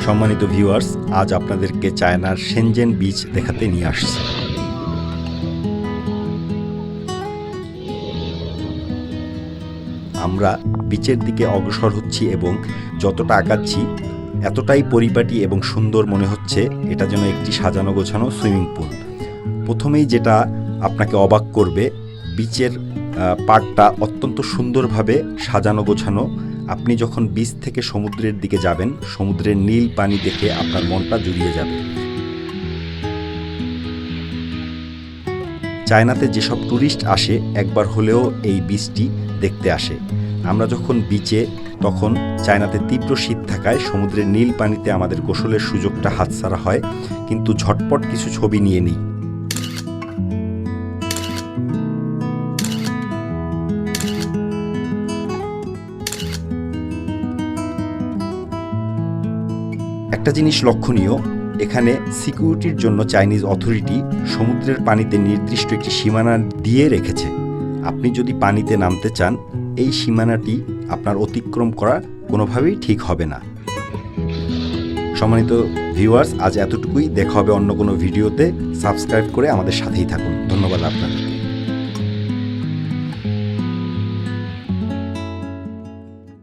সম্মানিত ভিউয়ার্স, আজ আপনাদেরকে চায়নার শেনজেন বিচ দেখাতে নিয়ে আসছি। আমরা বিচের দিকে অগ্রসর হচ্ছি এবং যতটা আগাচ্ছি এতটাই পরিপাটি এবং সুন্দর মনে হচ্ছে, এটা যেন একটি সাজানো গোছানো সুইমিং পুল। প্রথমেই যেটা আপনাকে অবাক করবে, বিচের পাড়টা অত্যন্ত সুন্দরভাবে সাজানো গোছানো। আপনি যখন বিচ থেকে সমুদ্রের দিকে যাবেন, সমুদ্রের নীল পানি দেখে আপনার মনটা জুড়িয়ে যাবে। চায়নাতে যেসব ট্যুরিস্ট আসে একবার হলেও এই বিচটি দেখতে আসে। আমরা যখন বিচে, তখন চায়নাতে তীব্র শীত থাকায় সমুদ্রের নীল পানিতে আমাদের গোসলের সুযোগটা হাতছাড়া হয়, কিন্তু ঝটপট কিছু ছবি নিয়ে নিই। একটা জিনিস লক্ষণীয়, এখানে সিকিউরিটির জন্য চাইনিজ অথরিটি সমুদ্রের পানিতে নির্দিষ্ট একটি সীমানা দিয়ে রেখেছে। আপনি যদি পানিতে নামতে চান, এই সীমানাটি আপনার অতিক্রম করা কোনোভাবেই ঠিক হবে না। সম্মানিত ভিউয়ার্স, আজ এতটুকুই। দেখা হবে অন্য কোনো ভিডিওতে। সাবস্ক্রাইব করে আমাদের সাথেই থাকুন। ধন্যবাদ আপনাদের।